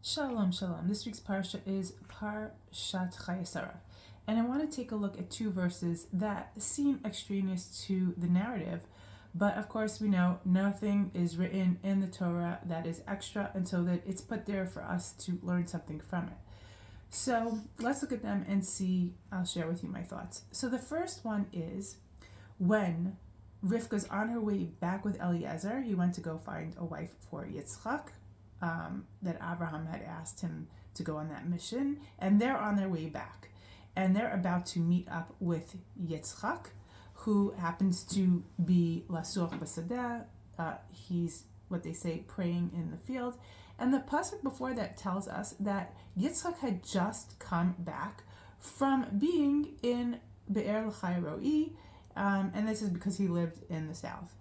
Shalom, shalom. This week's Parsha is Parshat Chayei. And I want to take a look at two verses that seem extraneous to the narrative, but of course we know nothing is written in the Torah that is extra until that it's put there for us to learn something from it. So let's look at them and see. I'll share with you my thoughts. So the first one is when Rivka's on her way back with Eliezer. He went to go find a wife for Yitzchak, that Abraham had asked him to go on that mission, and they're on their way back. And they're about to meet up with Yitzchak, who happens to be Lasuach Basadeh. He's what they say, praying in the field. And the pasuk before that tells us that Yitzchak had just come back from being in Beer Roi Lechi, and this is because he lived in the south.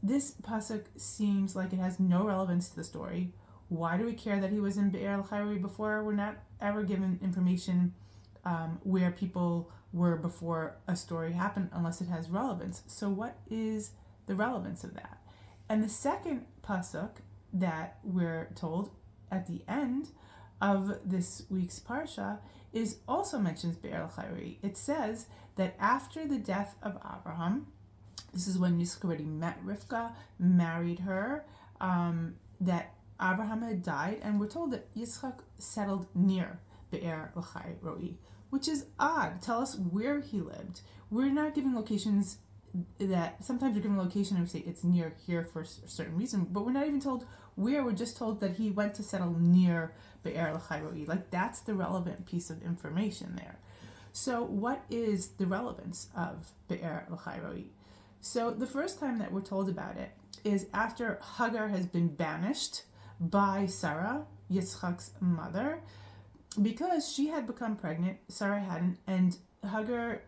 This pasuk seems like it has no relevance to the story. Why do we care that he was in Be'er Chayei before? We're not ever given information where people were before a story happened unless it has relevance. So what is the relevance of that? And the second pasuk that we're told at the end of this week's parsha is also mentions Be'er Chayei. It says that after the death of Abraham, this is when Yitzchak already met Rivka, married her, that Abraham had died, and we're told that Yitzchak settled near Be'er Roi, which is odd. Tell us where he lived. We're not giving locations that, sometimes we're given a location and we say it's near here for a certain reason, but we're not even told where. We're just told that he went to settle near Be'er Roi. Like, that's the relevant piece of information there. So what is the relevance of Be'er Roi? So the first time that we're told about it is after Hagar has been banished by Sarah, Yitzchak's mother, because she had become pregnant, Sarah hadn't, and Hagar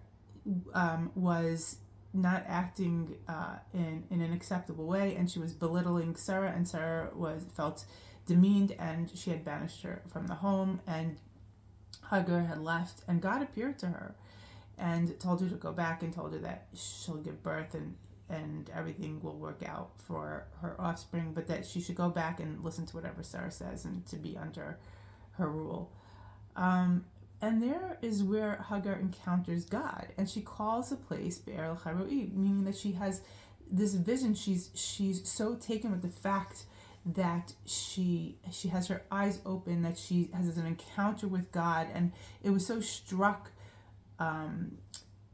was not acting in an acceptable way, and she was belittling Sarah, and Sarah felt demeaned, and she had banished her from the home, and Hagar had left, and God appeared to her and told her to go back and told her that she'll give birth and everything will work out for her offspring, but that she should go back and listen to whatever Sarah says and to be under her rule. And there is where Hagar encounters God, and she calls the place Be'er Roi, meaning that she has this vision. She's so taken with the fact that she has her eyes open, that she has an encounter with God, and it was so struck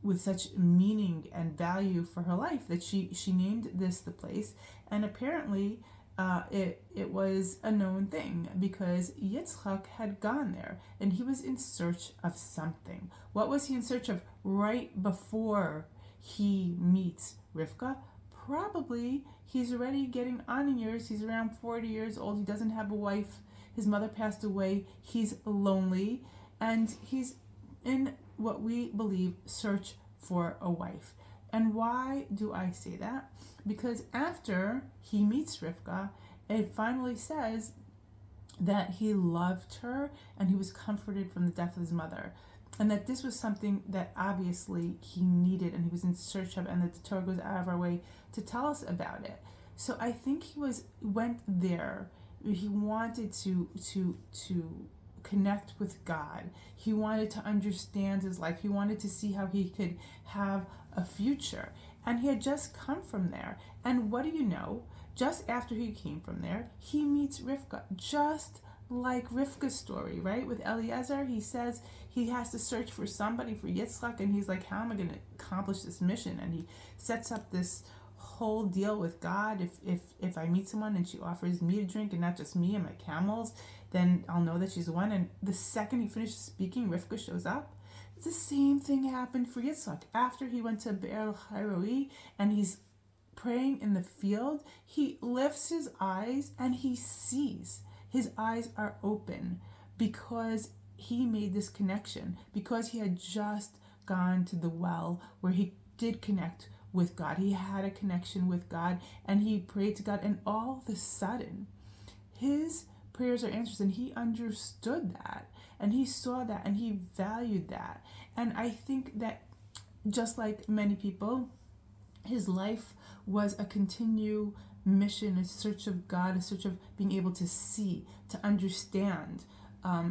with such meaning and value for her life that she named this the place. And apparently it was a known thing because Yitzchak had gone there and he was in search of something. What was he in search of right before he meets Rivka? Probably he's already getting on in years. He's around 40 years old. He doesn't have a wife. His mother passed away. He's lonely, and he's in what we believe search for a wife. And why do I say that? Because after he meets Rivka, it finally says that he loved her and he was comforted from the death of his mother, and that this was something that obviously he needed and he was in search of, and that the Torah goes out of our way to tell us about it. So I think went there. He wanted to connect with God. He wanted to understand his life. He wanted to see how he could have a future. And he had just come from there. And what do you know? Just after he came from there, he meets Rivka, just like Rivka's story, right? With Eliezer, he says he has to search for somebody for Yitzchak, and he's like, how am I going to accomplish this mission? And he sets up this whole deal with God. If I meet someone and she offers me a drink and not just me and my camels, then I'll know that she's the one. And the second he finishes speaking, Rivka shows up. It's the same thing happened for Yitzchak. After he went to Be'er Roi and he's praying in the field, he lifts his eyes and he sees. His eyes are open because he made this connection, because he had just gone to the well where he did connect with God. He had a connection with God and he prayed to God, and all of a sudden his prayers are answered, and he understood that and he saw that and he valued that. And I think that just like many people, his life was a continued mission, a search of God, a search of being able to see, to understand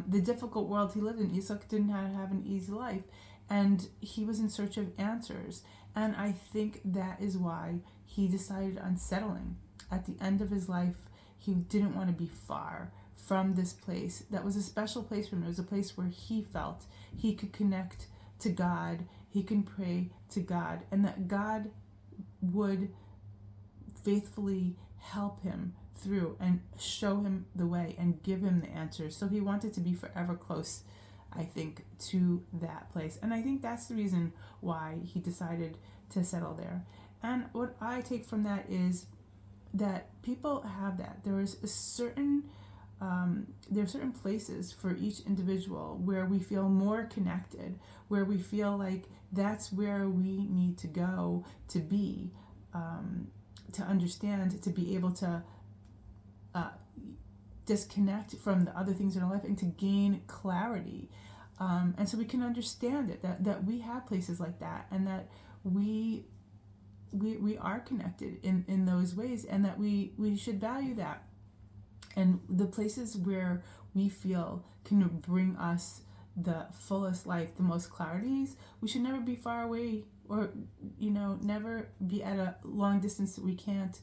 the difficult world he lived in. Issac didn't have an easy life, and he was in search of answers. And I think that is why he decided on settling. At the end of his life, he didn't want to be far from this place. That was a special place for him. It was a place where he felt he could connect to God, he can pray to God, and that God would faithfully help him through and show him the way and give him the answers. So he wanted to be forever close, I think, to that place. And I think that's the reason why he decided to settle there. And what I take from that is that people have that. There is a certain there are certain places for each individual where we feel more connected, where we feel like that's where we need to go to be, to understand, to be able to disconnect from the other things in our life and to gain clarity. And so we can understand it, that we have places like that, and that we are connected in those ways, and that we should value that. And the places where we feel can bring us the fullest life, the most clarities, we should never be far away, or never be at a long distance that we can't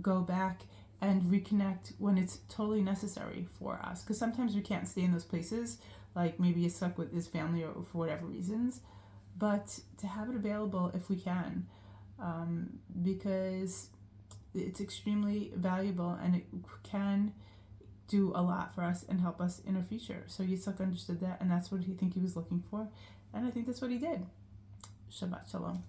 go back and reconnect when it's totally necessary for us. Because sometimes we can't stay in those places, like maybe it's stuck with his family or for whatever reasons, but to have it available if we can, because it's extremely valuable and it can do a lot for us and help us in our future. So Issac understood that, and that's what he was looking for, and I think that's what he did. Shabbat Shalom.